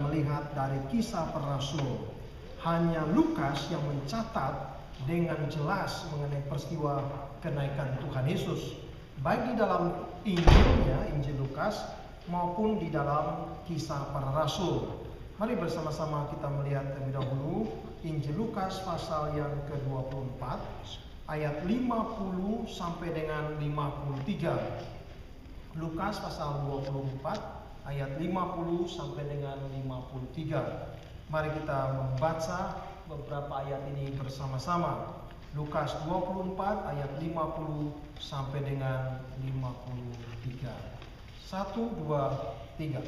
melihat dari Kisah Para Rasul. Hanya Lukas yang mencatat dengan jelas mengenai peristiwa kenaikan Tuhan Yesus, baik di dalam Injilnya, Injil Lukas, maupun di dalam Kisah Para Rasul. Mari bersama-sama kita melihat terlebih dahulu Injil Lukas pasal yang ke-24 ayat 50 sampai dengan 53. Lukas pasal 24 ayat 50 sampai dengan 53. Mari kita membaca beberapa ayat ini bersama-sama. Lukas 24 ayat 50 sampai dengan 53. 1, 2, 3.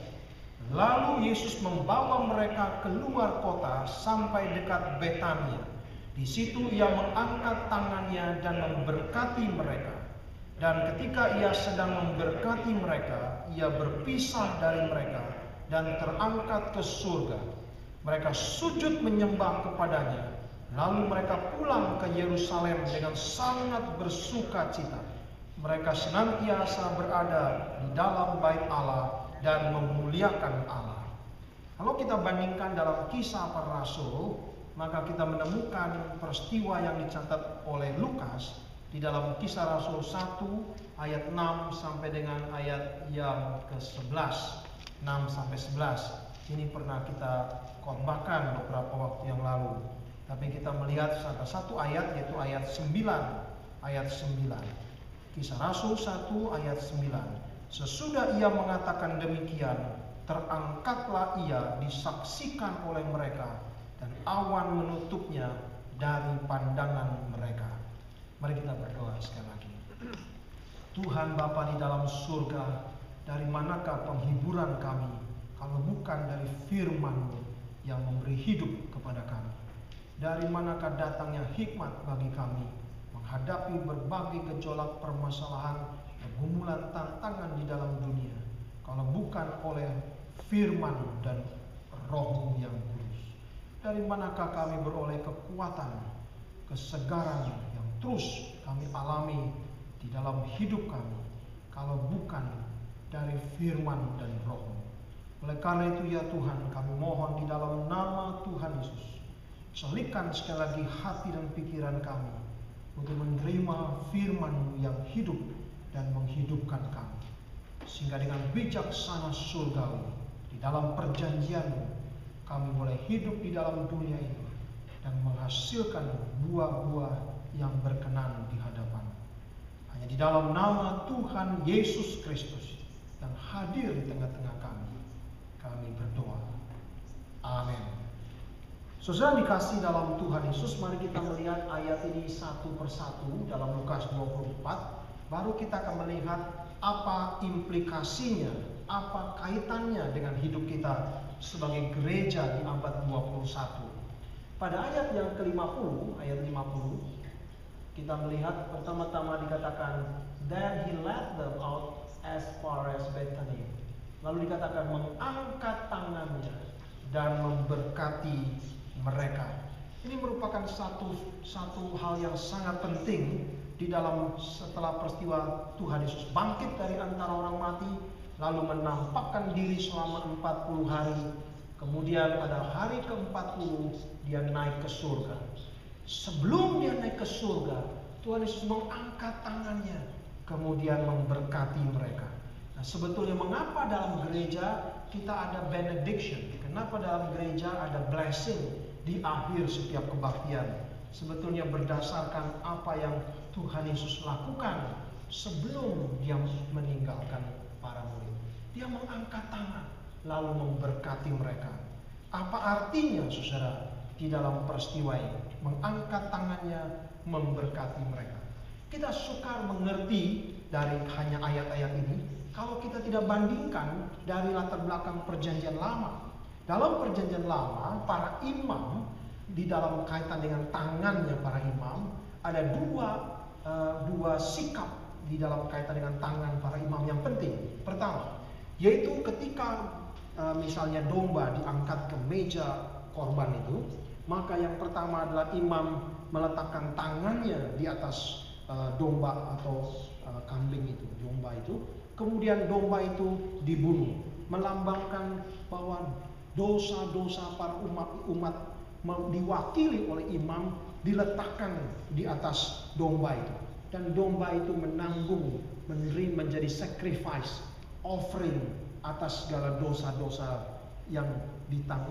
Lalu Yesus membawa mereka keluar kota sampai dekat Betania. Di situ ia mengangkat tangannya dan memberkati mereka. Dan ketika ia sedang memberkati mereka, ia berpisah dari mereka dan terangkat ke surga. Mereka sujud menyembah kepadanya. Lalu mereka pulang ke Yerusalem dengan sangat bersuka cita. Mereka senantiasa berada di dalam bait Allah dan memuliakan Allah. Kalau kita bandingkan dalam Kisah Para Rasul, maka kita menemukan peristiwa yang dicatat oleh Lukas di dalam Kisah Rasul 1 ayat 6 sampai dengan ayat yang ke-11. 6 sampai 11. Ini pernah kita khotbahkan beberapa waktu yang lalu. Tapi kita melihat ada satu ayat, yaitu ayat 9. Ayat 9. Kisah Rasul 1 ayat 9. Sesudah ia mengatakan demikian, terangkatlah ia disaksikan oleh mereka, dan awan menutupnya dari pandangan mereka. Mari kita berdoa sekali lagi. Tuhan Bapa di dalam surga, dari manakah penghiburan kami kalau bukan dari firman-Mu yang memberi hidup kepada kami? Dari manakah datangnya hikmat bagi kami menghadapi berbagai gejolak permasalahan, pergumulan, tantangan di dalam dunia, kalau bukan oleh firman dan Roh-Mu yang kudus? Dari manakah kami beroleh kekuatan, kesegaran yang terus kami alami di dalam hidup kami, kalau bukan dari firman dan Roh-Mu? Oleh karena itu ya Tuhan, kami mohon di dalam nama Tuhan Yesus, celihkan sekali lagi hati dan pikiran kami untuk menerima firman-Mu yang hidup dan menghidupkan kami, sehingga dengan bijaksana surgawi di dalam perjanjian-Mu kami boleh hidup di dalam dunia ini dan menghasilkan buah-buah yang berkenan di hadapan. Hanya di dalam nama Tuhan Yesus Kristus yang hadir di tengah-tengah kami berdoa. Amin. Saudara dikasih dalam Tuhan Yesus, mari kita melihat ayat ini satu persatu dalam Lukas 24. Baru kita akan melihat apa implikasinya, apa kaitannya dengan hidup kita sebagai gereja di abad 21. Pada ayat yang ke-50, ayat 50, kita melihat pertama-tama dikatakan, then he led them out as far as Bethany. Lalu dikatakan mengangkat tangannya dan memberkati mereka. Ini merupakan satu hal yang sangat penting di dalam setelah peristiwa Tuhan Yesus bangkit dari antara orang mati, lalu menampakkan diri selama 40 hari. Kemudian pada hari ke-40 dia naik ke surga. Sebelum dia naik ke surga, Tuhan Yesus mengangkat tangannya, kemudian memberkati mereka. Nah, sebetulnya mengapa dalam gereja kita ada benediction? Kenapa dalam gereja ada blessing di akhir setiap kebaktian? Sebetulnya berdasarkan apa yang Tuhan Yesus lakukan sebelum dia meninggalkan para murid. Dia mengangkat tangan lalu memberkati mereka. Apa artinya saudara di dalam peristiwa ini? Mengangkat tangannya, memberkati mereka. Kita sukar mengerti dari hanya ayat-ayat ini kalau kita tidak bandingkan dari latar belakang perjanjian lama. Dalam perjanjian lama, para imam di dalam kaitan dengan tangannya para imam, ada dua sikap di dalam kaitan dengan tangan para imam yang penting. Pertama, yaitu ketika misalnya domba diangkat ke meja korban itu, maka yang pertama adalah imam meletakkan tangannya di atas domba atau kambing itu, domba itu. Kemudian domba itu dibunuh, melambangkan bahwa dosa-dosa para umat diwakili oleh imam diletakkan di atas domba itu. Dan domba itu menanggung, menjadi sacrifice, offering atas segala dosa-dosa yang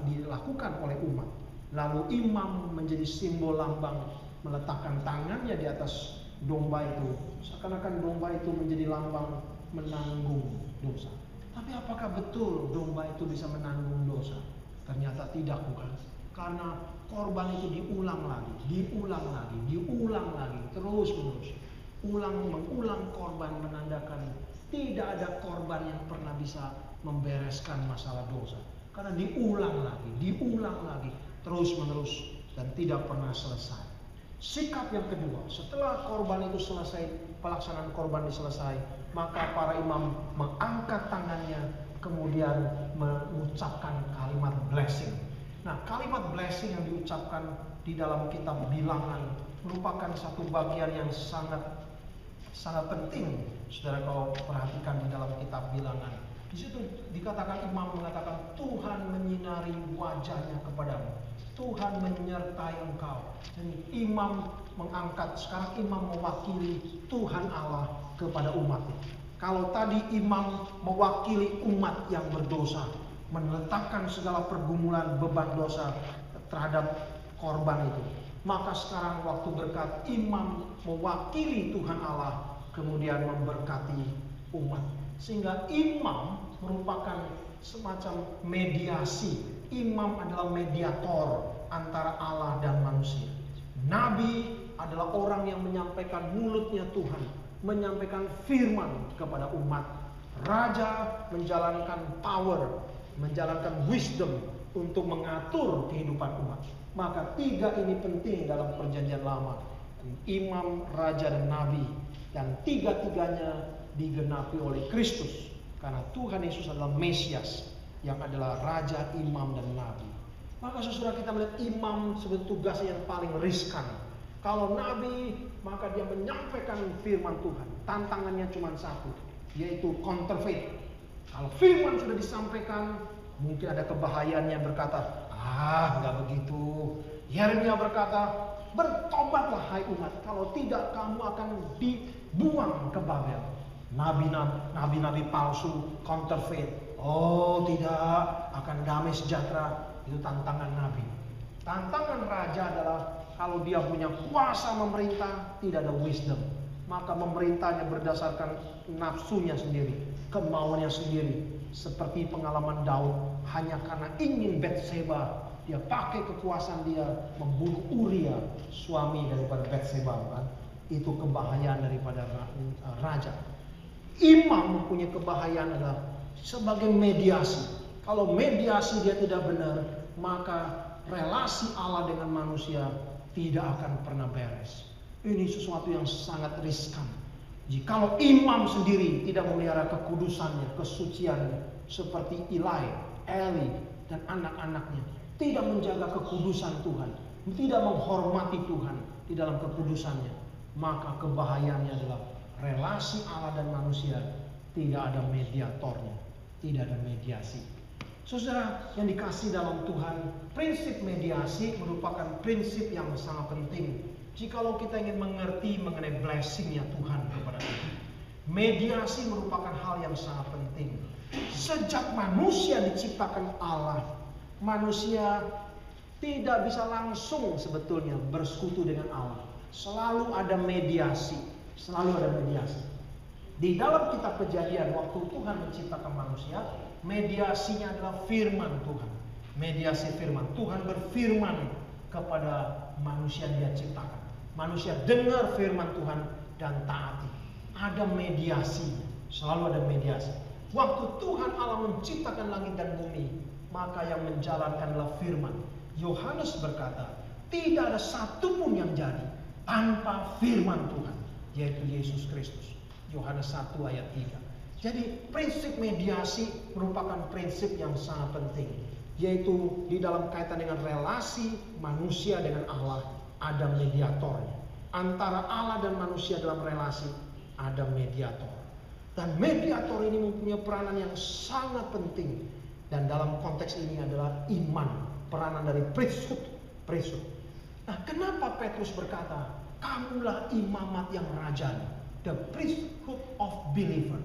dilakukan oleh umat. Lalu imam menjadi simbol lambang, meletakkan tangannya di atas domba itu. Seakan-akan domba itu menjadi lambang menanggung dosa. Tapi apakah betul domba itu bisa menanggung dosa? Ternyata tidak, bukan. Karena korban itu diulang lagi, terus menerus. Mengulang korban menandakan tidak ada korban yang pernah bisa membereskan masalah dosa. Karena diulang lagi, terus menerus dan tidak pernah selesai. Sikap yang kedua, setelah korban itu selesai, pelaksanaan korban selesai, maka para imam mengangkat tangannya, kemudian mengucapkan kalimat blessing. Nah, kalimat blessing yang diucapkan di dalam kitab Bilangan merupakan satu bagian yang sangat penting. Saudara, kalau perhatikan di dalam kitab Bilangan, di situ dikatakan, imam mengatakan, Tuhan menyinari wajahnya kepadamu, Tuhan menyertai engkau. Dan imam mengangkat, sekarang imam mewakili Tuhan Allah kepada umatnya. Kalau tadi imam mewakili umat yang berdosa, meletakkan segala pergumulan beban dosa terhadap korban itu, maka sekarang waktu berkat, imam mewakili Tuhan Allah, kemudian memberkati umat. Sehingga imam merupakan semacam mediasi. Imam adalah mediator antara Allah dan manusia. Nabi adalah orang yang menyampaikan mulutnya Tuhan, menyampaikan firman kepada umat. Raja menjalankan power, menjalankan wisdom untuk mengatur kehidupan umat. Maka tiga ini penting dalam perjanjian lama. Imam, raja, dan nabi. Dan tiga-tiganya digenapi oleh Kristus. Karena Tuhan Yesus adalah Mesias, yang adalah raja, imam, dan nabi. Maka saudara, kita melihat imam sebagai tugasnya yang paling riskan. Kalau nabi, maka dia menyampaikan firman Tuhan. Tantangannya cuma satu, yaitu counterfeit. Kalau firman sudah disampaikan, mungkin ada kebahayaannya berkata, nggak begitu. Yeremia berkata, bertobatlah hai umat, kalau tidak kamu akan dibuang ke Babel. Nabi-nabi palsu, counterfeit. Oh tidak, akan damai sejahtera. Itu tantangan nabi. Tantangan raja adalah kalau dia punya kuasa memerintah, tidak ada wisdom. Maka memerintahnya berdasarkan nafsunya sendiri, kemauannya sendiri. Seperti pengalaman Daud, hanya karena ingin Batseba, dia pakai kekuasaan dia membunuh Uria, suami daripada Batseba, kan? Itu kebahayaan daripada raja. Imam mempunyai kebahayaan adalah sebagai mediasi. Kalau mediasi dia tidak benar, maka relasi Allah dengan manusia tidak akan pernah beres. Ini sesuatu yang sangat riskan. Jikalau imam sendiri tidak memelihara kekudusannya, kesuciannya, seperti Eli dan anak-anaknya, tidak menjaga kekudusan Tuhan, tidak menghormati Tuhan di dalam kekudusannya, maka kebahayaannya adalah relasi Allah dan manusia tidak ada mediatornya, tidak ada mediasi. Saudara yang dikasih dalam Tuhan, prinsip mediasi merupakan prinsip yang sangat penting. Jikalau kita ingin mengerti mengenai blessing-nya Tuhan kepada kita, mediasi merupakan hal yang sangat penting. Sejak manusia diciptakan Allah, manusia tidak bisa langsung sebetulnya bersekutu dengan Allah. Selalu ada mediasi, Di dalam kitab Kejadian, waktu Tuhan menciptakan manusia, mediasinya adalah firman Tuhan. Mediasi firman. Tuhan berfirman kepada manusia yang dia ciptakan. Manusia dengar firman Tuhan dan taati. Ada mediasi, selalu ada mediasi. Waktu Tuhan Allah menciptakan langit dan bumi, maka yang menjalankan adalah firman. Yohanes berkata, tidak ada satupun yang jadi tanpa firman Tuhan, yaitu Yesus Kristus. Yohanes 1 ayat 3. Jadi prinsip mediasi merupakan prinsip yang sangat penting, yaitu di dalam kaitan dengan relasi manusia dengan Allah, ada mediatornya. Antara Allah dan manusia dalam relasi ada mediator. Dan mediator ini mempunyai peranan yang sangat penting. Dan dalam konteks ini adalah iman, peranan dari priesthood. Nah, kenapa Petrus berkata, kamulah imamat yang rajani, the priesthood of believer.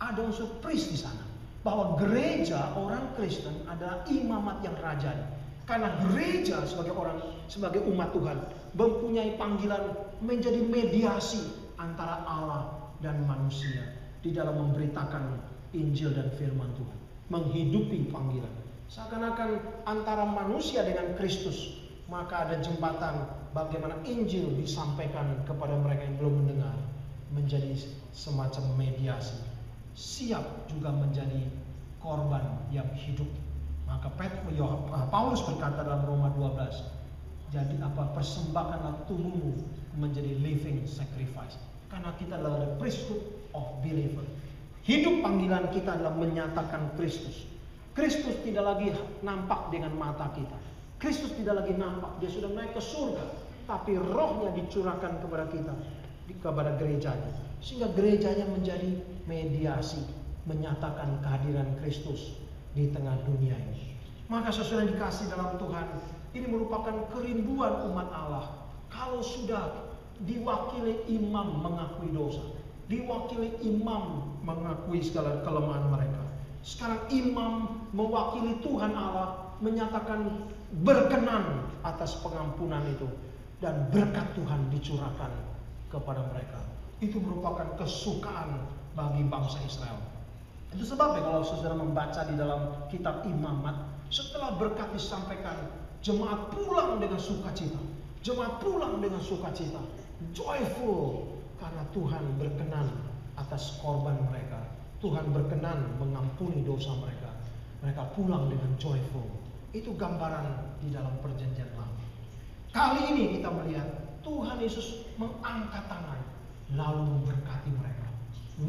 Ada unsur priest di sana, bahwa gereja orang Kristen adalah imamat yang rajani. Karena gereja sebagai umat Tuhan mempunyai panggilan menjadi mediasi antara Allah dan manusia di dalam memberitakan Injil dan firman Tuhan, menghidupi panggilan. Seakan-akan antara manusia dengan Kristus, maka ada jembatan bagaimana Injil disampaikan kepada mereka yang belum mendengar, menjadi semacam mediasi. Siap juga menjadi korban yang hidup. Maka Paulus berkata dalam Roma 12, jadi persembahkanlah tubuhmu menjadi living sacrifice. Karena kita adalah the priesthood of believer. Hidup panggilan kita adalah menyatakan Kristus. Kristus tidak lagi nampak dengan mata kita. Kristus tidak lagi nampak, dia sudah naik ke surga. Tapi rohnya dicurahkan kepada kita, kepada gerejanya. Sehingga gerejanya menjadi mediasi, menyatakan kehadiran Kristus di tengah dunia ini. Maka sesuai yang dikasih dalam Tuhan, ini merupakan kerinduan umat Allah. Kalau sudah diwakili imam mengakui dosa, diwakili imam mengakui segala kelemahan mereka. Sekarang imam mewakili Tuhan Allah, menyatakan berkenan atas pengampunan itu, dan berkat Tuhan dicurahkan kepada mereka. Itu merupakan kesukaan bagi bangsa Israel. Itu sebabnya kalau saudara membaca di dalam kitab Imamat, setelah berkat disampaikan, jemaat pulang dengan sukacita. Jemaat pulang dengan sukacita, joyful, karena Tuhan berkenan atas korban mereka. Tuhan berkenan mengampuni dosa mereka. Mereka pulang dengan joyful. Itu gambaran di dalam perjanjian lama. Kali ini kita melihat Tuhan Yesus mengangkat tangan lalu memberkati mereka.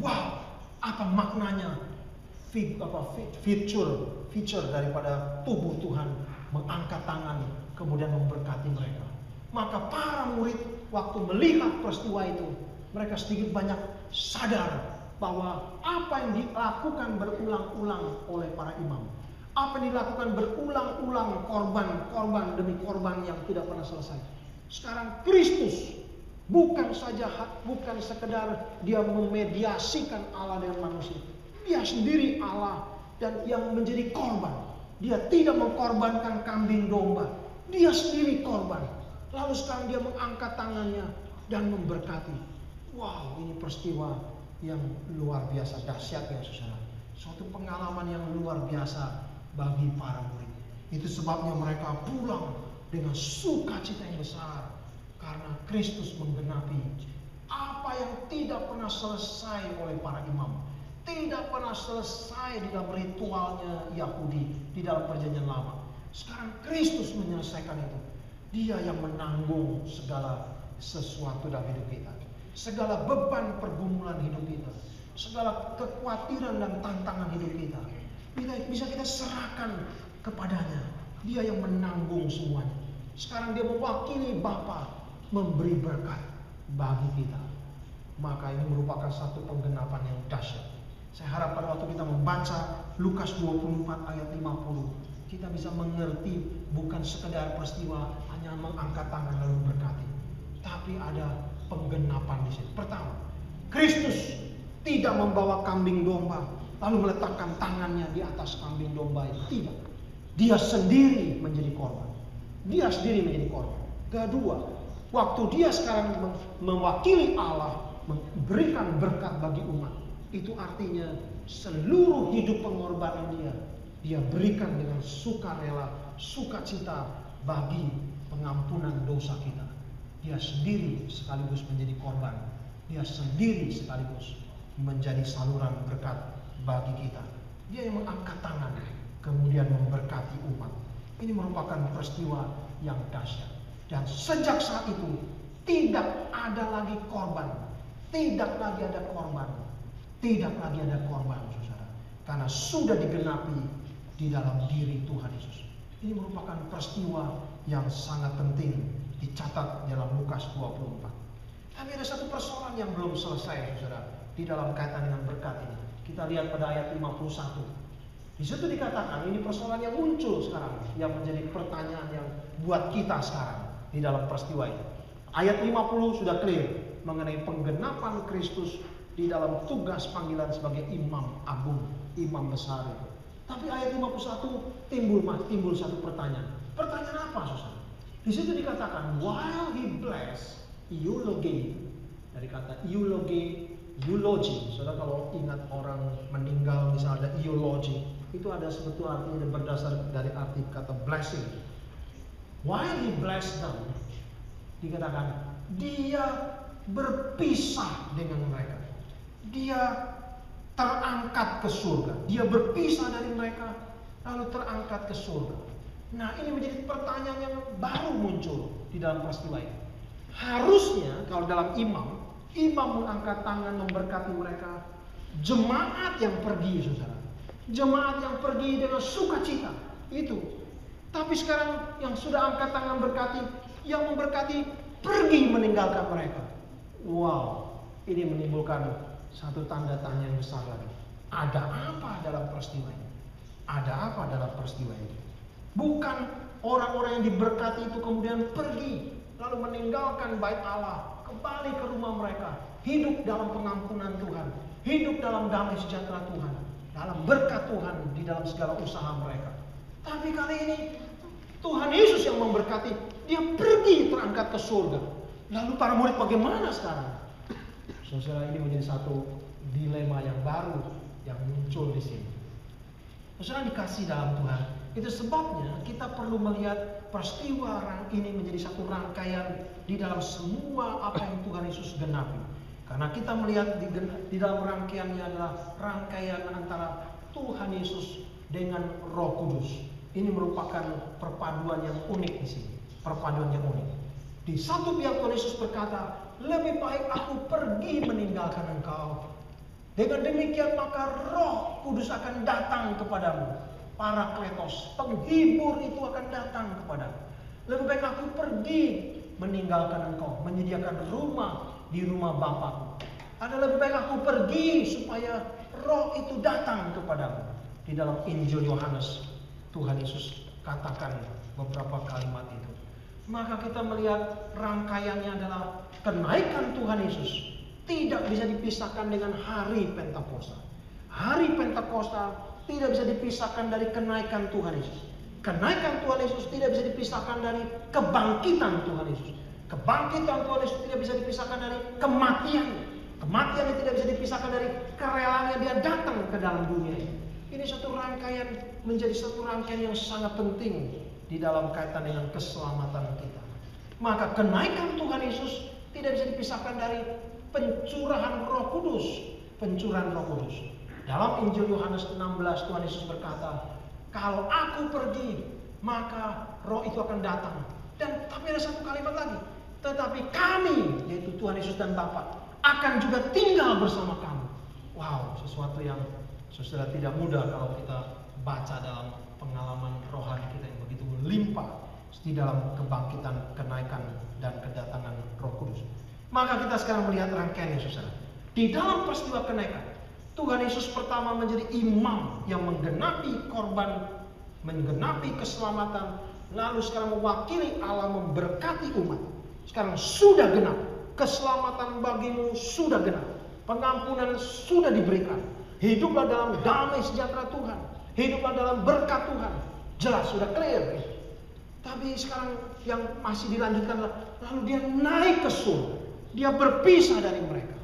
Wow, apa maknanya? Feature daripada tubuh Tuhan mengangkat tangan kemudian memberkati mereka. Maka para murid waktu melihat peristiwa itu, mereka sedikit banyak sadar bahwa apa yang dilakukan berulang-ulang oleh para imam, apa yang dilakukan berulang-ulang korban demi korban yang tidak pernah selesai. Sekarang Kristus bukan sekedar dia memediasikan Allah dengan manusia. Dia sendiri Allah dan yang menjadi korban. Dia tidak mengkorbankan kambing domba. Dia sendiri korban. Lalu sekarang dia mengangkat tangannya dan memberkati. Wow, ini peristiwa yang luar biasa dahsyat ya saudara. Suatu pengalaman yang luar biasa bagi para murid. Itu sebabnya mereka pulang dengan sukacita yang besar. Karena Kristus menggenapi apa yang tidak pernah selesai oleh para imam. Tidak pernah selesai di dalam ritualnya Yahudi di dalam perjanjian lama. Sekarang Kristus menyelesaikan itu. Dia yang menanggung segala sesuatu dalam hidup kita. Segala beban pergumulan hidup kita. Segala kekhawatiran dan tantangan hidup kita. Bisa kita serahkan kepadanya. Dia yang menanggung semuanya. Sekarang dia mewakili Bapa memberi berkat bagi kita. Maka ini merupakan satu penggenapan yang dahsyat. Saya harap pada waktu kita membaca Lukas 24 ayat 50, kita bisa mengerti bukan sekedar peristiwa hanya mengangkat tangan lalu berkati, tapi ada penggenapan di sini. Pertama, Kristus tidak membawa kambing domba lalu meletakkan tangannya di atas kambing domba itu. Tidak. Dia sendiri menjadi korban. Dia sendiri menjadi korban. Kedua, waktu dia sekarang mewakili Allah memberikan berkat bagi umat, itu artinya seluruh hidup pengorbanan dia berikan dengan sukarela, sukacita bagi pengampunan dosa kita. Dia sendiri sekaligus menjadi korban. Dia sendiri sekaligus menjadi saluran berkat bagi kita. Dia yang mengangkat tangan kemudian memberkati umat. Ini merupakan peristiwa yang dahsyat. Dan sejak saat itu tidak ada lagi korban. Tidak lagi ada korban. Tidak lagi ada korban, saudara. Karena sudah digenapi di dalam diri Tuhan Yesus. Ini merupakan peristiwa yang sangat penting dicatat dalam Lukas 24. Tapi ada satu persoalan yang belum selesai, saudara, di dalam kaitan dengan berkat ini. Kita lihat pada ayat 51. Di situ dikatakan ini persoalan yang muncul sekarang, yang menjadi pertanyaan yang buat kita sekarang di dalam peristiwa ini. Ayat 50 sudah clear mengenai penggenapan Kristus di dalam tugas panggilan sebagai imam agung, imam besar itu. Tapi ayat 51 timbul satu pertanyaan. Pertanyaan apa, saudara? Di situ dikatakan while he bless eulogy, dari kata eulogy, eulogy. Saudara kalau ingat orang meninggal misalnya ada eulogy, itu ada sebetulnya artinya berdasar dari arti kata blessing. While he blessed them, dikatakan dia berpisah dengan mereka. Dia terangkat ke surga. Dia berpisah dari mereka lalu terangkat ke surga. Nah, ini menjadi pertanyaan yang baru muncul di dalam peristiwa ini. Harusnya kalau dalam imam mengangkat tangan memberkati mereka. Jemaat yang pergi, saudara. Jemaat yang pergi dengan sukacita itu. Tapi sekarang yang sudah angkat tangan berkati, yang memberkati pergi meninggalkan mereka. Wow, ini menimbulkan satu tanda tanya yang besar lagi. Ada apa dalam peristiwa ini? Ada apa dalam peristiwa ini? Bukan orang-orang yang diberkati itu kemudian pergi lalu meninggalkan bait Allah, kembali ke rumah mereka, hidup dalam pengampunan Tuhan, hidup dalam damai sejahtera Tuhan, dalam berkat Tuhan di dalam segala usaha mereka. Tapi kali ini Tuhan Yesus yang memberkati, dia pergi terangkat ke surga. Lalu para murid bagaimana sekarang? Saudara, ini menjadi satu dilema yang baru yang muncul di sini. Saudara dikasih dalam Tuhan, itu sebabnya kita perlu melihat peristiwa ini menjadi satu rangkaian di dalam semua apa yang Tuhan Yesus genapi. Karena kita melihat di dalam rangkaiannya adalah rangkaian antara Tuhan Yesus dengan Roh Kudus. Ini merupakan perpaduan yang unik di sini. Perpaduan yang unik. Di satu pihak Tuhan Yesus berkata, lebih baik aku pergi meninggalkan engkau. Dengan demikian maka Roh Kudus akan datang kepadamu. Parakletos, penghibur itu akan datang kepadamu. Lebih baik aku pergi meninggalkan engkau, menyediakan rumah di rumah Bapakku. Ada lebih baik aku pergi supaya Roh itu datang kepadamu. Di dalam Injil Yohanes, Tuhan Yesus katakan beberapa kalimat itu. Maka kita melihat rangkaiannya adalah kenaikan Tuhan Yesus tidak bisa dipisahkan dengan hari Pentakosta. Hari Pentakosta tidak bisa dipisahkan dari kenaikan Tuhan Yesus. Kenaikan Tuhan Yesus tidak bisa dipisahkan dari kebangkitan Tuhan Yesus. Kebangkitan Tuhan Yesus tidak bisa dipisahkan dari kematian. Kematian tidak bisa dipisahkan dari kerelaannya dia datang ke dalam dunia ini. Ini satu rangkaian, menjadi satu rangkaian yang sangat penting di dalam kaitan dengan keselamatan kita. Maka kenaikan Tuhan Yesus tidak bisa dipisahkan dari pencurahan Roh Kudus. Pencurahan Roh Kudus. Dalam Injil Yohanes 16 Tuhan Yesus berkata, kalau aku pergi maka Roh itu akan datang. Dan tapi ada satu kalimat lagi, tetapi kami, yaitu Tuhan Yesus dan Bapa, akan juga tinggal bersama kamu. Wow, sesuatu yang saudara tidak mudah kalau kita baca dalam pengalaman rohani kita yang begitu melimpah di dalam kebangkitan, kenaikan dan kedatangan Roh Kudus. Maka kita sekarang melihat rangkaiannya, saudara. Di dalam peristiwa kenaikan, Tuhan Yesus pertama menjadi imam yang menggenapi korban, menggenapi keselamatan, lalu sekarang mewakili Allah memberkati umat. Sekarang sudah genap, keselamatan bagimu sudah genap, pengampunan sudah diberikan. Hiduplah dalam damai sejahtera Tuhan, hiduplah dalam berkat Tuhan. Jelas, sudah clear. Tapi sekarang yang masih dilanjutkan adalah lalu dia naik ke surga, dia berpisah dari mereka.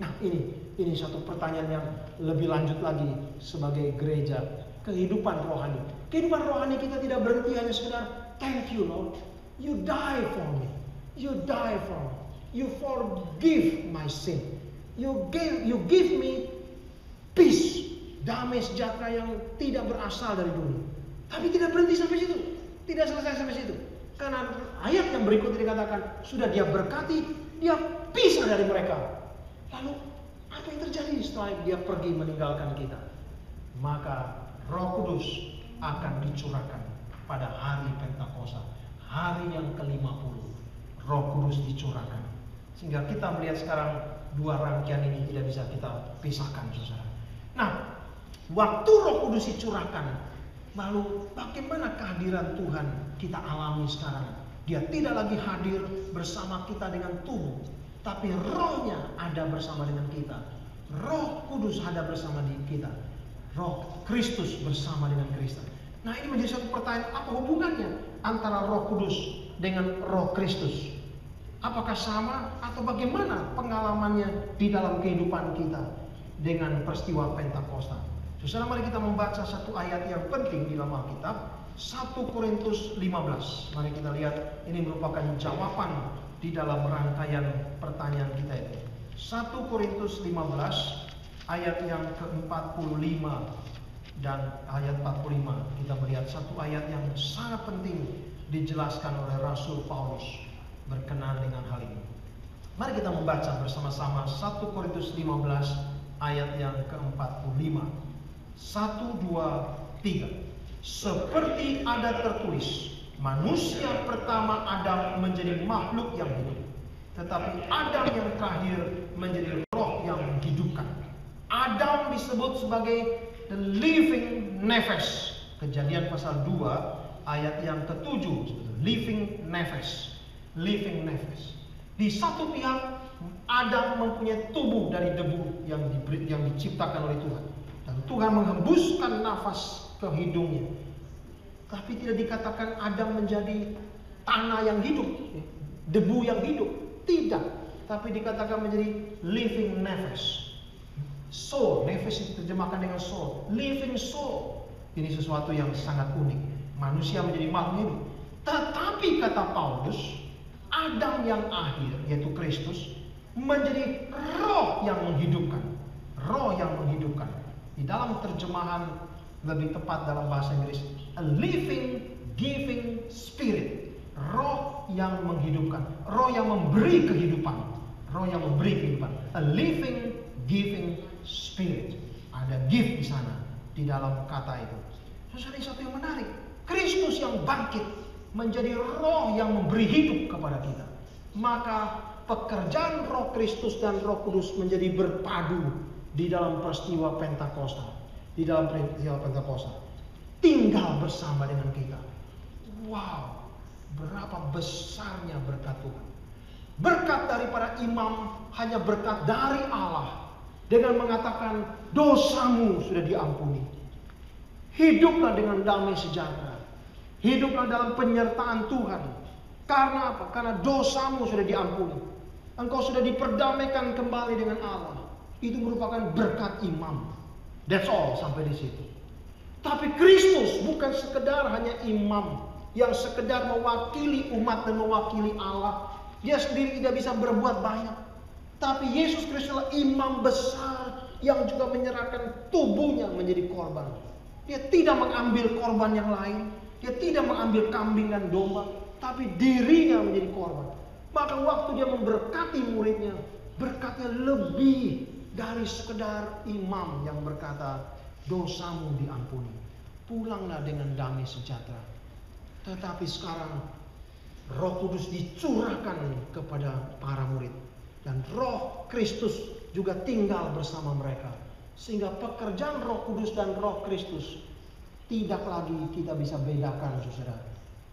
Nah, ini satu pertanyaan yang lebih lanjut lagi sebagai gereja, kehidupan rohani. Kehidupan rohani kita tidak berhenti hanya sekedar thank you Lord, you die for me, you die for me, you forgive my sin, you give me peace, damai sejahtera yang tidak berasal dari dunia. Tapi tidak berhenti sampai situ, tidak selesai sampai situ. Karena ayat yang berikut dikatakan sudah dia berkati, dia pisah dari mereka. Lalu apa yang terjadi setelah dia pergi meninggalkan kita? Maka Roh Kudus akan dicurahkan pada hari Pentakosta, hari yang ke-50. Roh Kudus dicurahkan. Sehingga kita melihat sekarang dua rangkaian ini tidak bisa kita pisahkan, saudara. Nah, Waktu Roh Kudus dicurahkan, lalu bagaimana kehadiran Tuhan kita alami sekarang? Dia tidak lagi hadir bersama kita dengan tubuh, tapi rohnya ada bersama dengan kita. Roh Kudus ada bersama kita. Roh Kristus bersama dengan Kristus. Nah, ini menjadi satu pertanyaan, apa hubungannya antara Roh Kudus dengan Roh Kristus? Apakah sama atau bagaimana pengalamannya di dalam kehidupan kita dengan peristiwa Pentakosta? Saudara, mari kita membaca satu ayat yang penting di dalam Alkitab, 1 Korintus 15. Mari kita lihat, ini merupakan jawaban di dalam rangkaian pertanyaan kita ini. 1 Korintus 15 ayat yang ke-45 dan ayat 45. Kita melihat satu ayat yang sangat penting dijelaskan oleh Rasul Paulus berkenaan dengan hal ini. Mari kita membaca bersama-sama 1 Korintus 15 ayat yang ke-45. 1, 2, 3. Seperti ada tertulis, manusia pertama Adam menjadi makhluk yang hidup, tetapi Adam yang terakhir menjadi roh yang menghidupkan. Adam disebut sebagai the living nefesh. Kejadian pasal 2 ayat yang ke-7, living nefesh. Living nefesh. Di satu pihak Adam mempunyai tubuh dari debu yang diciptakan oleh Tuhan, dan Tuhan menghembuskan nafas ke hidungnya. Tapi tidak dikatakan Adam menjadi tanah yang hidup, debu yang hidup. Tidak. Tapi dikatakan menjadi living nefesh. Soul, nefesh diterjemahkan dengan soul. Living soul. Ini sesuatu yang sangat unik. Manusia menjadi makhluk hidup. Tetapi kata Paulus, Adam yang akhir, yaitu Kristus, menjadi roh yang menghidupkan. Roh yang menghidupkan. Di dalam terjemahan lebih tepat dalam bahasa Inggris, a living, giving spirit. Roh yang menghidupkan, roh yang memberi kehidupan, roh yang memberi kehidupan. A living, giving spirit. Ada gift di sana, di dalam kata itu. Terus ada satu yang menarik, Kristus yang bangkit menjadi roh yang memberi hidup kepada kita. Maka pekerjaan Roh Kristus dan Roh Kudus menjadi berpadu di dalam peristiwa Pentakosta. Di dalam peristiwa Pentakosta, tinggal bersama dengan kita. Wow, berapa besarnya berkat Tuhan. Berkat daripada imam hanya berkat dari Allah, dengan mengatakan dosamu sudah diampuni. Hiduplah dengan damai sejahtera. Hiduplah dalam penyertaan Tuhan. Karena apa? Karena dosamu sudah diampuni. Engkau sudah diperdamaikan kembali dengan Allah. Itu merupakan berkat imam. That's all, sampai di situ. Tapi Kristus bukan sekedar hanya imam yang sekedar mewakili umat dan mewakili Allah. Dia sendiri tidak bisa berbuat banyak. Tapi Yesus Kristus adalah imam besar yang juga menyerahkan tubuhnya menjadi korban. Dia tidak mengambil korban yang lain. Dia tidak mengambil kambing dan domba, tapi dirinya menjadi korban. Maka waktu dia memberkati muridnya, berkatnya lebih dari sekedar imam yang berkata dosamu diampuni, pulanglah dengan damai sejahtera. Tetapi sekarang Roh Kudus dicurahkan kepada para murid, dan Roh Kristus juga tinggal bersama mereka, sehingga pekerjaan Roh Kudus dan Roh Kristus tidak lagi kita bisa bedakan, saudara,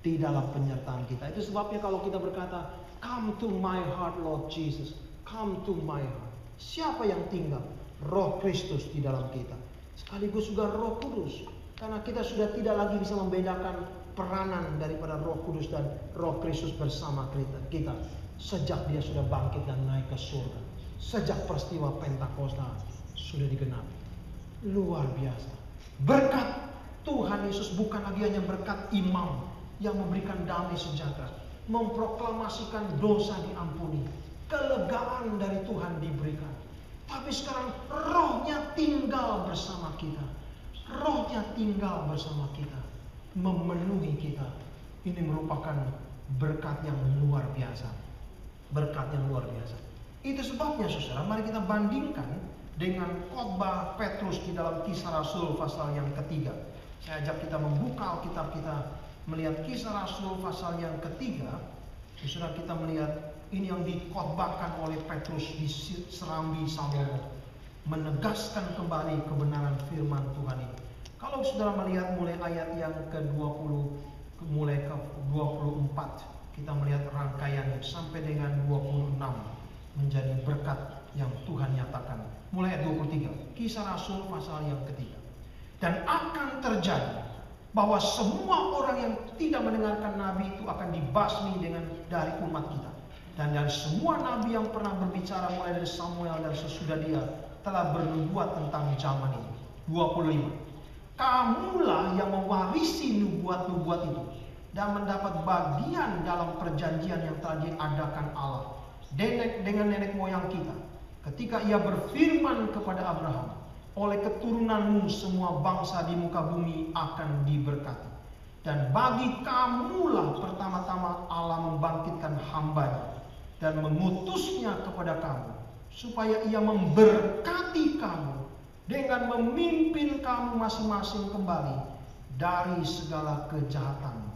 di dalam penyertaan kita. Itu sebabnya kalau kita berkata, come to my heart Lord Jesus, come to my heart. Siapa yang tinggal? Roh Kristus di dalam kita. Sekaligus juga Roh Kudus. Karena kita sudah tidak lagi bisa membedakan peranan daripada Roh Kudus dan Roh Kristus bersama kita. Sejak dia sudah bangkit dan naik ke surga. Sejak peristiwa Pentakosta sudah digenapi. Luar biasa. Berkat Tuhan Yesus bukan lagi hanya berkat imam yang memberikan damai sejahtera, memproklamasikan dosa diampuni, kelegaan dari Tuhan diberikan. Tapi sekarang rohnya tinggal bersama kita. Rohnya tinggal bersama kita, memenuhi kita. Ini merupakan berkat yang luar biasa. Berkat yang luar biasa. Itu sebabnya saudara, mari kita bandingkan dengan khotbah Petrus di dalam Kisah Rasul pasal yang ketiga. Saya ajak kita membuka Alkitab kita, melihat Kisah Rasul pasal yang ketiga. Saudara, kita melihat ini yang dikhotbahkan oleh Petrus di Serambi Salomo. menegaskan kembali kebenaran firman Tuhan ini. Kalau saudara melihat mulai ayat yang ke-20, mulai ke 24, kita melihat rangkaiannya sampai dengan 26 menjadi berkat yang Tuhan nyatakan. Mulai ayat 23, Kisah Rasul pasal yang ketiga. Dan akan terjadi bahwa semua orang yang tidak mendengarkan nabi itu akan dibasmi dari umat kita. Dan dari semua nabi yang pernah berbicara mulai dari Samuel dan sesudah dia telah bernubuat tentang zaman ini. 25. Kamulah yang mewarisi nubuat-nubuat itu dan mendapat bagian dalam perjanjian yang telah diadakan Allah dengan nenek moyang kita, ketika ia berfirman kepada Abraham, oleh keturunanmu semua bangsa di muka bumi akan diberkati. Dan bagi kamulah pertama-tama Allah membangkitkan hambanya dan mengutusnya kepada kamu, supaya ia memberkati kamu dengan memimpin kamu masing-masing kembali dari segala kejahatan.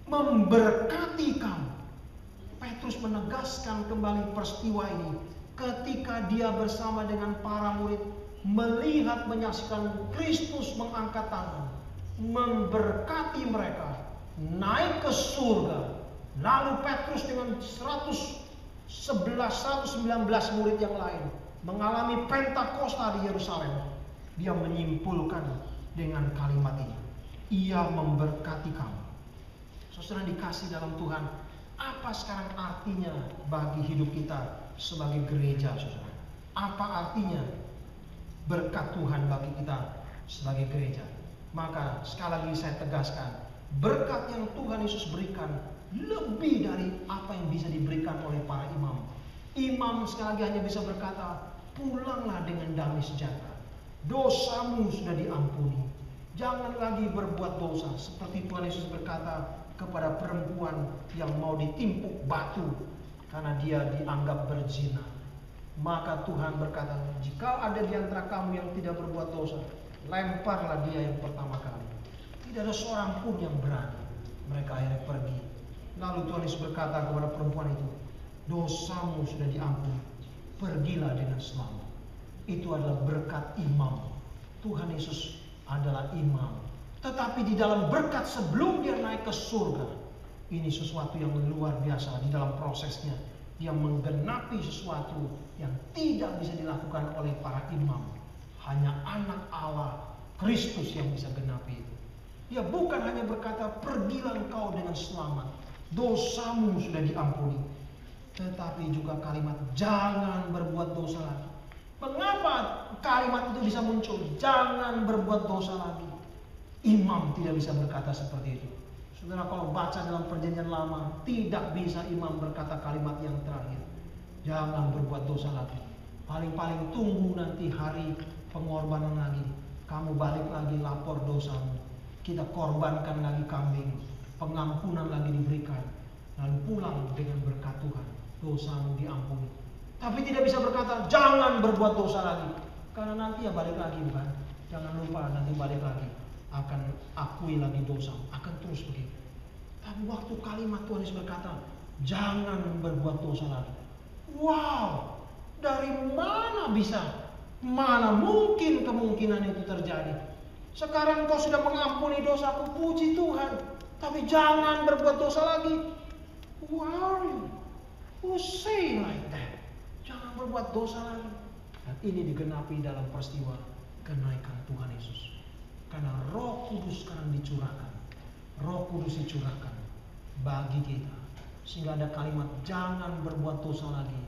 Memberkati kamu. Petrus menegaskan kembali peristiwa ini ketika dia bersama dengan para murid melihat, menyaksikan Kristus mengangkat tangan, memberkati mereka, naik ke surga. Lalu Petrus dengan 119 murid yang lain mengalami Pentakosta di Yerusalem. Dia menyimpulkan dengan kalimat ini, ia memberkati kamu. Saudara dikasih dalam Tuhan, apa sekarang artinya bagi hidup kita sebagai gereja, saudara? Apa artinya berkat Tuhan bagi kita sebagai gereja? Maka sekali lagi saya tegaskan, berkat yang Tuhan Yesus berikan lebih dari apa yang bisa diberikan oleh para imam. Imam sekali lagi hanya bisa berkata, pulanglah dengan damai sejahtera, dosamu sudah diampuni, jangan lagi berbuat dosa. Seperti Tuhan Yesus berkata kepada perempuan yang mau ditimpuk batu karena dia dianggap berzina. Maka Tuhan berkata, jika ada di antara kamu yang tidak berbuat dosa, lemparlah dia yang pertama kali. Tidak ada seorang pun yang berani. Mereka akhirnya pergi. Lalu Tuhan Yesus berkata kepada perempuan itu, dosamu sudah diampuni, pergilah dengan selamat. Itu adalah berkat imam. Tuhan Yesus adalah imam. Tetapi di dalam berkat sebelum dia naik ke surga, ini sesuatu yang luar biasa. Di dalam prosesnya dia menggenapi sesuatu yang tidak bisa dilakukan oleh para imam. Hanya anak Allah, Kristus, yang bisa genapi itu. Dia bukan hanya berkata, pergilah engkau dengan selamat, dosamu sudah diampuni, tetapi juga kalimat jangan berbuat dosa lagi. Mengapa kalimat itu bisa muncul? Jangan berbuat dosa lagi. Imam tidak bisa berkata seperti itu. Saudara, kalau baca dalam perjanjian lama, tidak bisa imam berkata kalimat yang terakhir, jangan berbuat dosa lagi. Paling-paling tunggu nanti hari pengorbanan lagi, kamu balik lagi lapor dosamu, kita korbankan lagi kambing, pengampunan lagi diberikan, lalu pulang dengan berkat Tuhan, dosamu diampuni. Tapi tidak bisa berkata jangan berbuat dosa lagi, karena nanti ya balik lagi, bukan? Jangan lupa nanti balik lagi, akan akui lagi dosa, akan terus begitu. Tapi waktu kalimat Tuhan Yesus berkata jangan berbuat dosa lagi, wow, dari mana bisa, mana mungkin kemungkinan itu terjadi? Sekarang kau sudah mengampuni dosaku, puji Tuhan, tapi jangan berbuat dosa lagi. Who are you? Who say like that? Jangan berbuat dosa lagi. Dan ini digenapi dalam peristiwa kenaikan Tuhan Yesus. Karena Roh Kudus sekarang dicurahkan. Roh Kudus dicurahkan bagi kita. Sehingga ada kalimat jangan berbuat dosa lagi.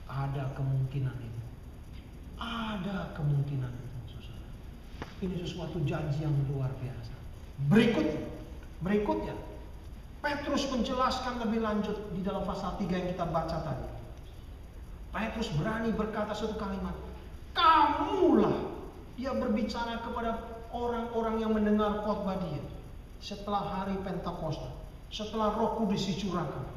Ada kemungkinan itu. Ada kemungkinan itu, saudara. Ini sesuatu janji yang luar biasa. Berikutnya, Petrus menjelaskan lebih lanjut di dalam pasal 3 yang kita baca tadi. Petrus berani berkata satu kalimat, kamulah. Dia berbicara kepada orang-orang yang mendengar khotbah dia setelah hari Pentakosta, setelah Roh Kudus dicurahkan.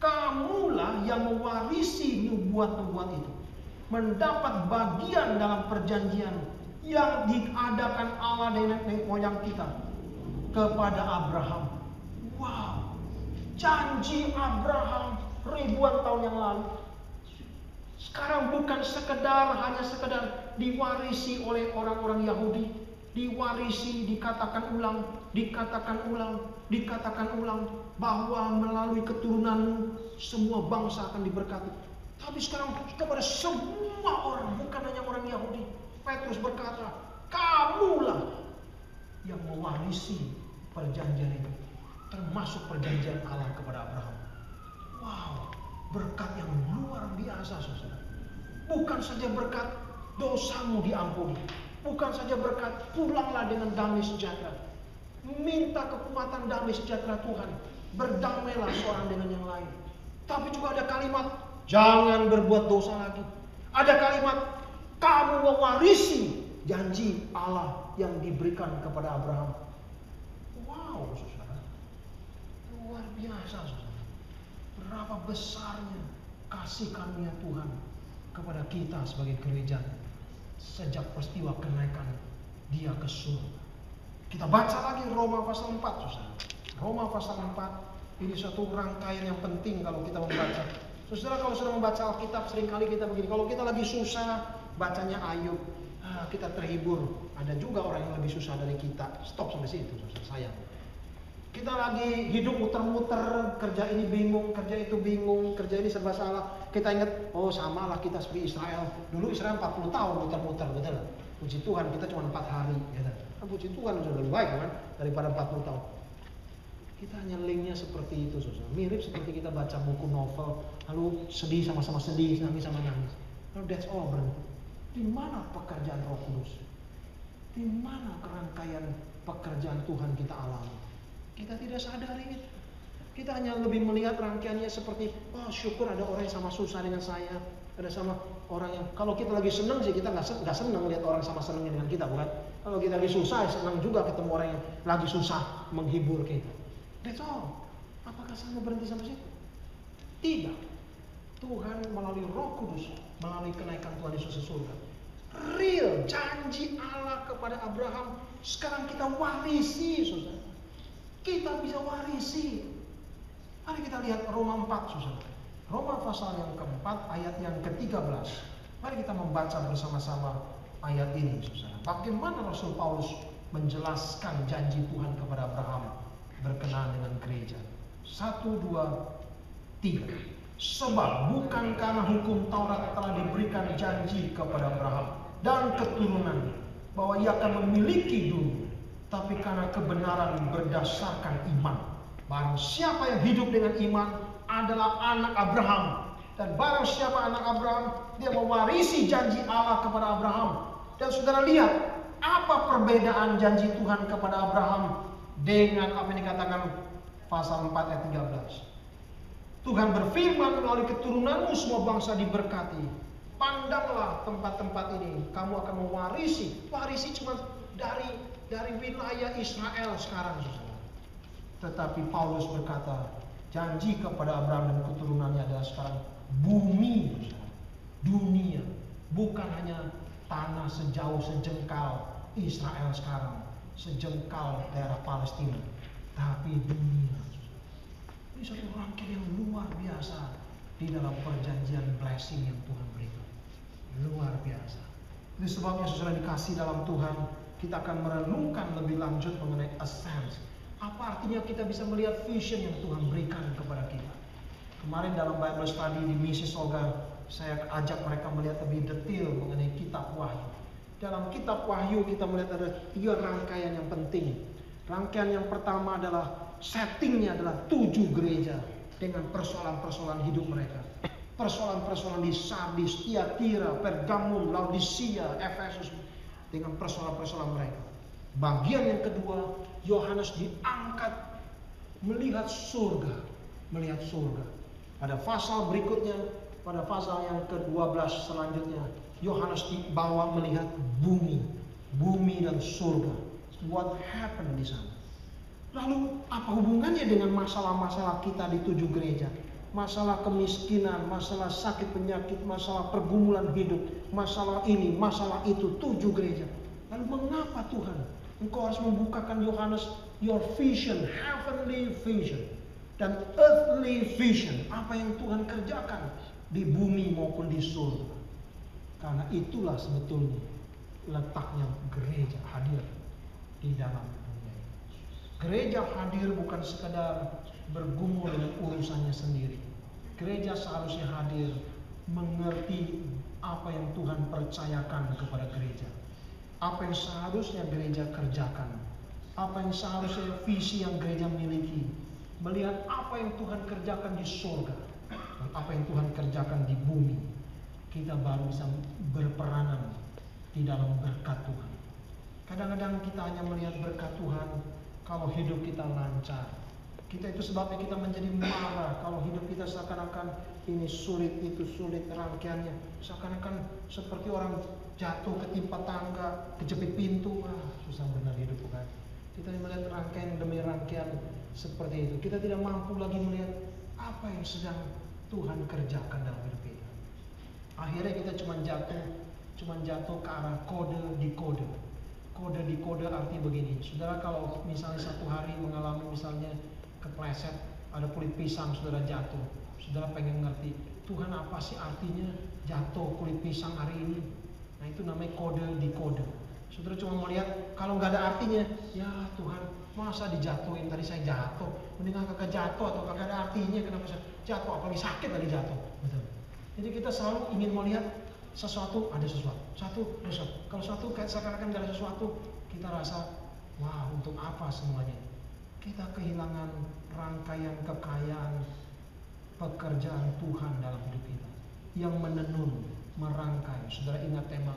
Kamulah yang mewarisi nubuat-nubuat itu, mendapat bagian dalam perjanjian yang diadakan Allah dan nenek moyang kita kepada Abraham. Wow, janji Abraham ribuan tahun yang lalu sekarang bukan hanya sekedar diwarisi oleh orang-orang Yahudi, diwarisi, dikatakan ulang bahwa melalui keturunanmu semua bangsa akan diberkati. Tapi sekarang kepada semua orang, bukan hanya orang Yahudi. Petrus berkata, kamulah yang mewarisi perjanjian itu, termasuk perjanjian Allah kepada Abraham. Wow, berkat yang luar biasa, saudara. Bukan saja berkat dosamu diampuni, bukan saja berkat pulanglah dengan damai sejahtera. Minta kekuatan damai sejahtera Tuhan, berdamailah seorang dengan yang lain. Tapi juga ada kalimat, jangan berbuat dosa lagi. Ada kalimat, kamu mewarisi janji Allah yang diberikan kepada Abraham. Wow, saudara, luar biasa, saudara. Berapa besarnya kasih karunia Tuhan kepada kita sebagai gereja sejak peristiwa kenaikan Dia ke surga. Kita baca lagi Roma pasal 4, saudara. Roma pasal 4 ini satu rangkaian yang penting kalau kita membaca. Saudara, kalau sudah membaca Alkitab seringkali kita begini, kalau kita lagi susah bacanya Ayub, kita terhibur. Ada juga orang yang lebih susah dari kita. Stop sampai situ, saudara. Sayang. Kita lagi hidup muter-muter, kerja ini bingung, kerja itu bingung, kerja ini serba salah. Kita ingat, oh samalah kita seperti Israel. Dulu Israel 40 tahun muter-muter, betul. Puji Tuhan kita cuma 4 hari. Ya. Puji Tuhan sudah lebih baik kan daripada 40 tahun. Kita hanya linknya seperti itu, saudara. Mirip seperti kita baca buku novel, lalu sedih sama-sama sedih, nangis sama nangis. Lalu that's all, berhenti. Di mana pekerjaan Roh Kudus? Di mana kerangkaian pekerjaan Tuhan kita alami? Kita tidak sadari itu. Kita hanya lebih melihat rangkaiannya seperti, oh syukur ada orang yang sama susah dengan saya. Ada sama orang yang, kalau kita lagi senang sih kita nggak senang lihat orang sama senangnya dengan kita, bukan? Kalau kita lagi susah, senang juga ketemu orang yang lagi susah menghibur kita. That's all. Apakah sama berhenti sampai situ? Tidak. Tuhan melalui Roh Kudus, melalui kenaikan Tuhan Yesus ke surga, real janji Allah kepada Abraham sekarang kita warisi, saudara. Kita bisa warisi. Mari kita lihat Roma 4, saudara. Roma pasal yang keempat ayat yang ke-13. Mari kita membaca bersama-sama ayat ini, saudara. Bagaimana Rasul Paulus menjelaskan janji Tuhan kepada Abraham berkenaan dengan gereja. 1, 2, 3. Sebab bukan karena hukum Taurat telah diberikan janji kepada Abraham dan keturunannya bahwa ia akan memiliki dunia, tapi karena kebenaran berdasarkan iman. Barang siapa yang hidup dengan iman adalah anak Abraham. Dan barang siapa anak Abraham, dia mewarisi janji Allah kepada Abraham. Dan saudara lihat, apa perbedaan janji Tuhan kepada Abraham dengan apa yang dikatakan pasal 4 ayat 13. Tuhan berfirman, melalui keturunanmu semua bangsa diberkati. Pandanglah tempat-tempat ini, kamu akan mewarisi. Warisi cuma dari wilayah Israel sekarang, saudara. Tetapi Paulus berkata, janji kepada Abraham dan keturunannya adalah sekarang bumi, saudara. Dunia, bukan hanya tanah sejauh sejengkal Israel sekarang, sejengkal daerah Palestina, tapi dunia. Ini satu rangkaian yang luar biasa di dalam perjanjian blessing yang Tuhan berikan. Luar biasa. Itu sebabnya saudara dikasih dalam Tuhan, kita akan merenungkan lebih lanjut mengenai ascent. Apa artinya kita bisa melihat vision yang Tuhan berikan kepada kita. Kemarin dalam Bible study di Mississauga, saya ajak mereka melihat lebih detail mengenai kitab Wahyu. Dalam kitab Wahyu kita melihat ada 3 rangkaian yang penting. Rangkaian yang pertama adalah settingnya adalah 7 gereja dengan persoalan-persoalan hidup mereka. Persoalan-persoalan di Sardis, Tiatira, Pergamum, Laodicea, Efesus dengan persoalan-persoalan mereka. Bagian yang kedua, Yohanes diangkat melihat surga, melihat surga. Pada pasal berikutnya, pada pasal yang ke-12 selanjutnya, Yohanes dibawa melihat bumi dan surga. What happened di sana? Lalu apa hubungannya dengan masalah-masalah kita di 7 gereja? Masalah kemiskinan, masalah sakit penyakit, masalah pergumulan hidup, masalah ini, masalah itu, 7 gereja. Lalu mengapa Tuhan Engkau harus membukakan Yohanes your vision, heavenly vision dan earthly vision, apa yang Tuhan kerjakan di bumi maupun di surga. Karena itulah sebetulnya letaknya gereja hadir di dalam dunia ini. Gereja hadir bukan sekadar bergumul dengan urusannya sendiri. Gereja seharusnya hadir mengerti apa yang Tuhan percayakan kepada gereja. Apa yang seharusnya gereja kerjakan. Apa yang seharusnya visi yang gereja miliki. Melihat apa yang Tuhan kerjakan di surga. Dan apa yang Tuhan kerjakan di bumi. Kita baru bisa berperanan di dalam berkat Tuhan. Kadang-kadang kita hanya melihat berkat Tuhan kalau hidup kita lancar. Kita itu sebabnya kita menjadi marah kalau hidup kita seakan-akan ini sulit, itu sulit rangkaiannya. Seakan-akan seperti orang jatuh ketimpa tangga, kejepit pintu. Susah benar hidup bukan? Kita melihat rangkaian demi rangkaian seperti itu. Kita tidak mampu lagi melihat apa yang sedang Tuhan kerjakan dalam hidup kita. Akhirnya kita cuma jatuh ke arah kode di kode. Kode di kode arti begini. Saudara, kalau misalnya satu hari mengalami misalnya kepleset, ada kulit pisang saudara jatuh. Saudara pengen ngerti, Tuhan apa sih artinya jatuh kulit pisang hari ini? Nah itu namanya kode di kode. Saudara cuma mau lihat, kalau nggak ada artinya, ya Tuhan masa dijatuhin, tadi saya jatuh, mendingan kakak jatuh atau kakak ada artinya, kenapa saya jatuh, apalagi sakit tadi jatuh. Betul. Jadi kita selalu ingin melihat sesuatu, ada sesuatu, ada sesuatu. Kalau sesuatu kayak seakan-akan nggak ada sesuatu, kita rasa, wah untuk apa semuanya? Kita kehilangan rangkaian kekayaan pekerjaan Tuhan dalam hidup kita yang menenun, merangkai. Saudara ingat tema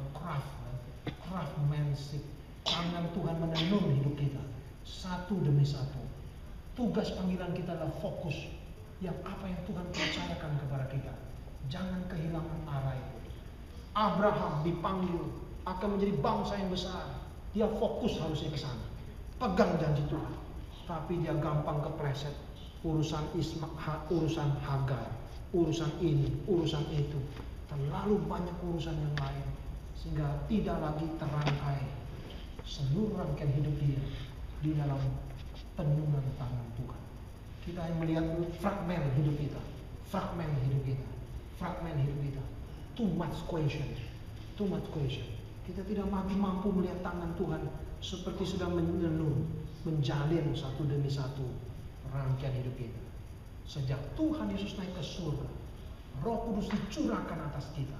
craftsmanship. Tangan Tuhan menenun hidup kita satu demi satu. Tugas panggilan kita adalah fokus yang apa yang Tuhan percayakan kepada kita. Jangan kehilangan arah itu. Abraham dipanggil akan menjadi bangsa yang besar. Dia fokus harusnya ke sana. Pegang janji Tuhan. Tapi dia gampang kepleset. Urusan urusan Hagar, urusan ini, urusan itu. Terlalu banyak urusan yang lain. Sehingga tidak lagi terangkai seluruh rangkaian hidup dia di dalam tenunan tangan Tuhan. Kita hanya melihat fragmen hidup kita. Fragmen hidup kita. Fragmen hidup kita. Too much question. Kita tidak lagi mampu melihat tangan Tuhan seperti sedang menenun, menjalin satu demi satu rangkaian hidup kita. Sejak Tuhan Yesus naik ke surga, Roh Kudus dicurahkan atas kita.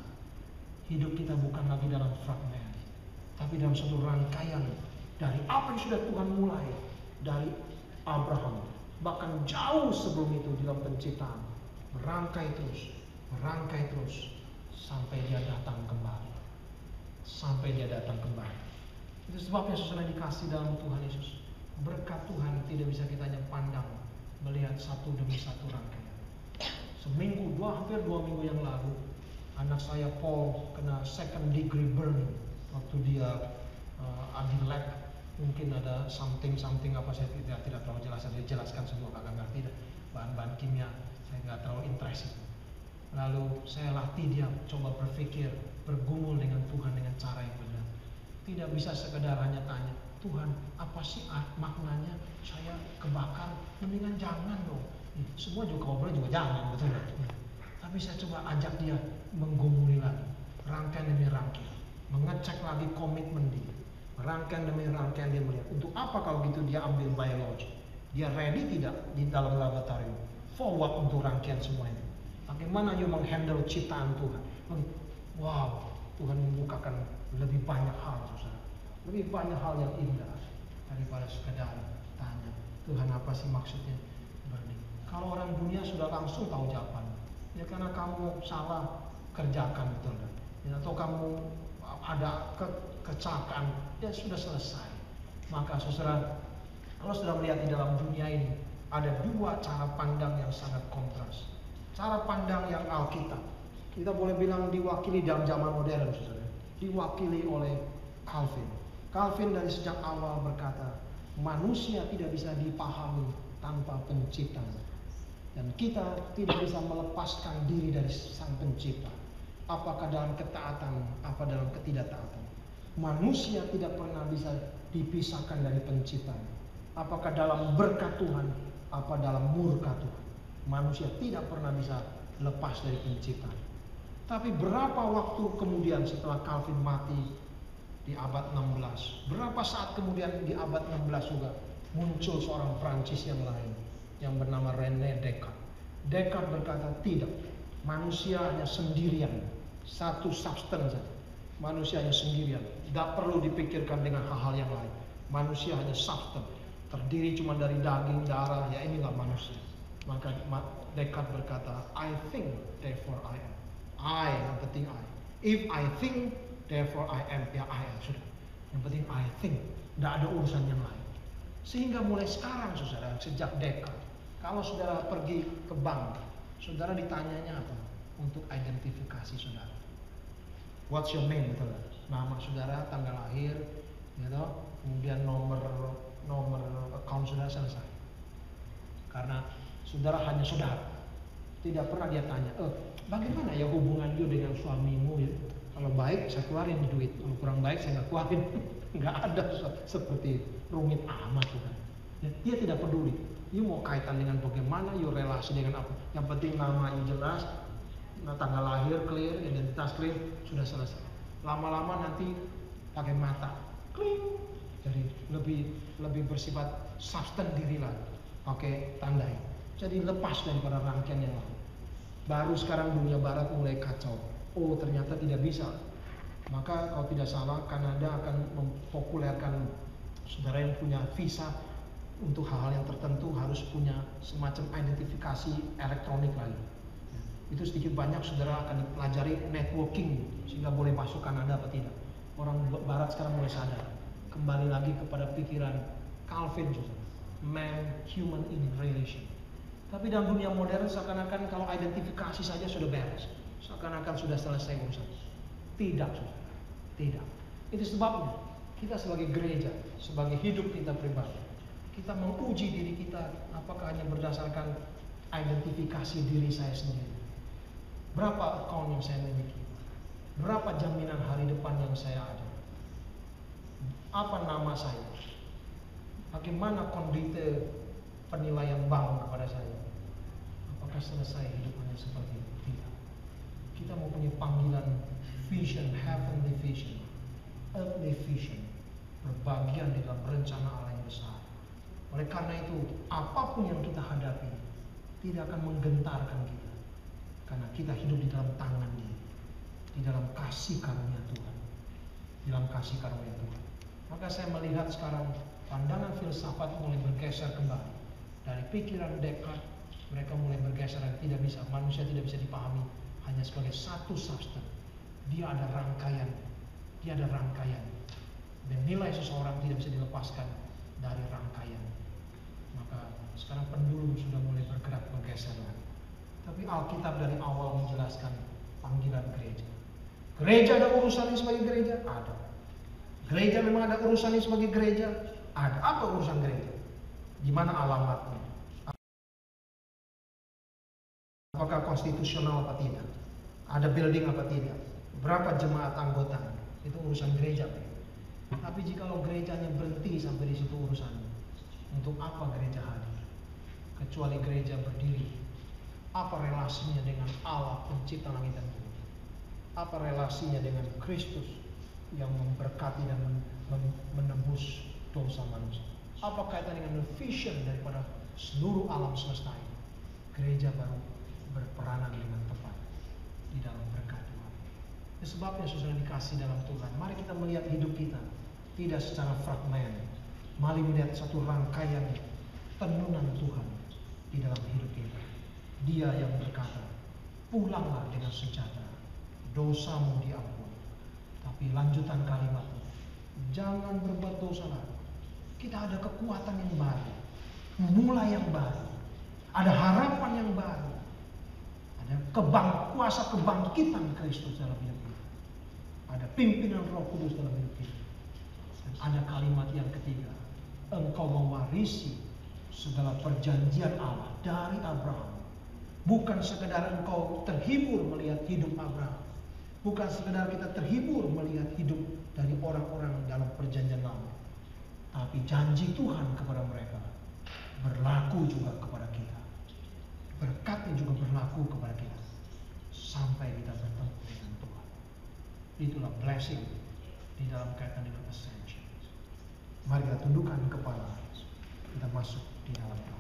Hidup kita bukan lagi dalam fragmen, tapi dalam satu rangkaian dari apa yang sudah Tuhan mulai dari Abraham, bahkan jauh sebelum itu di dalam penciptaan, merangkai terus sampai dia datang kembali. Itu sebabnya saudara dikasih dalam Tuhan Yesus. Berkat Tuhan tidak bisa kita hanya pandang, melihat satu demi satu rangkaian. Hampir 2 minggu yang lalu, anak saya Paul kena second degree burn waktu dia di lab. Mungkin ada something apa, saya tidak terlalu jelaskan semua, kakak ngerti bahan-bahan kimia, saya nggak terlalu interest itu. Lalu saya latih dia coba berpikir, bergumul dengan Tuhan dengan cara yang benar. Tidak bisa sekedar hanya tanya, Tuhan apa sih maknanya saya kebakar? Mendingan jangan dong. Semua juga ngobrol juga jangan, betul gak? Tapi saya coba ajak dia menggumuli lagi, rangkaian demi rangkaian, mengecek lagi komitmen dia, rangkaian demi rangkaian dia melihat. Untuk apa kalau gitu dia ambil biologi? Dia ready tidak di dalam laboratorium? Forward untuk rangkaian semua ini. Bagaimana you menghandle ciptaan Tuhan? Wow, Tuhan membukakan lebih banyak hal, saudara. Lebih banyak hal yang indah daripada sekedar tanya, Tuhan apa sih maksudnya burning? Kalau orang dunia sudah langsung tahu jawaban. Ya karena kamu salah kerjakan, betul kan? Ya, atau kamu ada kecelakaan, ya sudah selesai. Maka saudara, kalau sudah melihat di dalam dunia ini ada dua cara pandang yang sangat kontras. Cara pandang yang Alkitab, kita boleh bilang diwakili dalam zaman modern, saudara. Diwakili oleh Calvin. Calvin dari sejak awal berkata, manusia tidak bisa dipahami tanpa pencipta. Dan kita tidak bisa melepaskan diri dari sang pencipta. Apakah dalam ketaatan, apa dalam ketidaktaatan. Manusia tidak pernah bisa dipisahkan dari pencipta. Apakah dalam berkat Tuhan, apa dalam murka Tuhan. Manusia tidak pernah bisa lepas dari penciptaan. Tapi berapa waktu kemudian setelah Calvin mati di abad 16, berapa saat kemudian di abad 16 juga muncul seorang Prancis yang lain yang bernama René Descartes. Descartes berkata tidak, manusia hanya sendirian, satu substance saja. Manusia hanya sendirian, tidak perlu dipikirkan dengan hal-hal yang lain. Manusia hanya substance, terdiri cuma dari daging, darah, ya inilah manusia. Maka Descartes berkata, I think, therefore I am. I, yang penting I. If I think, therefore I am. Ya I am, sudah. Yang penting I think, tidak ada urusan yang lain. Sehingga mulai sekarang saudara, sejak Descartes, kalau saudara pergi ke bank, saudara ditanyanya apa? Untuk identifikasi saudara. What's your name? Betul. Nama saudara, tanggal lahir, gitu. Kemudian nomor account saudara, selesai. Karena saudara hanya saudara. Tidak pernah dia tanya, bagaimana ya hubungan you dengan suamimu ya? Kalau baik saya keluarin duit, kalau kurang baik saya nggak keluarin. Nggak ada seperti rumit amat kan. Ya, dia tidak peduli. You mau kaitan dengan bagaimana, you relasi dengan apa? Yang penting nama you jelas, tanggal lahir clear, identitas clear, sudah selesai. Lama-lama nanti pakai mata, kling. Jadi lebih bersifat substan diri lagi, pakai tandai. Jadi lepas daripada rangkaian yang lain. Baru sekarang dunia barat mulai kacau. Oh ternyata tidak bisa. Maka kalau tidak salah Kanada akan mempopulerkan saudara yang punya visa untuk hal-hal yang tertentu harus punya semacam identifikasi elektronik lagi. Itu sedikit banyak saudara akan dipelajari networking sehingga boleh masuk Kanada apa tidak. Orang barat sekarang mulai sadar. Kembali lagi kepada pikiran Calvin saudara. Man, human in relation. Tapi dalam dunia modern seakan-akan kalau identifikasi saja sudah beres. Seakan-akan sudah selesai urusan. Tidak saudara. Tidak. Itu sebabnya kita sebagai gereja, sebagai hidup kita pribadi, kita menguji diri kita apakah hanya berdasarkan identifikasi diri saya sendiri. Berapa account yang saya miliki? Berapa jaminan hari depan yang saya ada? Apa nama saya? Bagaimana kondisi penilaian bank kepada saya? Apakah selesai hidupannya seperti itu? Tidak. Kita mempunyai panggilan vision, heavenly vision, earthly vision, berbagian di dalam rencana Allah yang besar. Oleh karena itu, apapun yang kita hadapi tidak akan menggentarkan kita, karena kita hidup di dalam tangan Dia, di dalam kasih karunia Tuhan, di dalam kasih karunia Tuhan. Maka saya melihat sekarang pandangan filsafat mulai bergeser kembali dari pikiran Descartes. Mereka mulai bergeser dan tidak bisa, manusia tidak bisa dipahami hanya sebagai satu substance. Dia ada rangkaian, dan nilai seseorang tidak bisa dilepaskan dari rangkaian. Maka sekarang pendulum sudah mulai bergerak bergeser lagi. Tapi Alkitab dari awal menjelaskan panggilan gereja. Gereja ada urusannya sebagai gereja? Ada. Gereja memang ada urusannya sebagai gereja? Ada. Apa urusan gereja? Gimana alamatnya? Apakah konstitusional apa tidak? Ada building apa tidak? Berapa jemaat anggota? Itu urusan gereja. Tapi jikalau gerejanya berhenti sampai di situ urusannya, untuk apa gereja hadir? Kecuali gereja berdiri. Apa relasinya dengan Allah pencipta langit dan bumi? Apa relasinya dengan Kristus yang memberkati dan menebus dosa manusia? Apa kaitan dengan vision daripada seluruh alam semesta ini? Gereja baru berperanan dengan tepat di dalam berkat Tuhan. Sebabnya saudara dikasih dalam Tuhan, mari kita melihat hidup kita tidak secara fragmen. Mari melihat satu rangkaian tenunan Tuhan di dalam hidup kita. Dia yang berkata, pulanglah dengan sejahtera, dosamu diampuni. Tapi lanjutan kalimatnya, jangan berbuat dosa lagi. Kita ada kekuatan yang baru, mulai yang baru, ada harapan yang baru, ada kuasa kebangkitan Kristus dalam hidup kita, ada pimpinan Roh Kudus dalam hidup kita. Dan ada kalimat yang ketiga, engkau mewarisi segala perjanjian Allah dari Abraham. Bukan sekedar engkau terhibur melihat hidup Abraham, bukan sekedar kita terhibur melihat hidup dari orang-orang dalam perjanjian lama, tapi janji Tuhan kepada mereka berlaku juga kepada kita. Berkatnya juga berlaku kepada kita. sampai kita bertemu dengan Tuhan. Itulah blessing di dalam kaitan dengan ascension. Mari kita tundukkan kepala, kita masuk di dalam doa.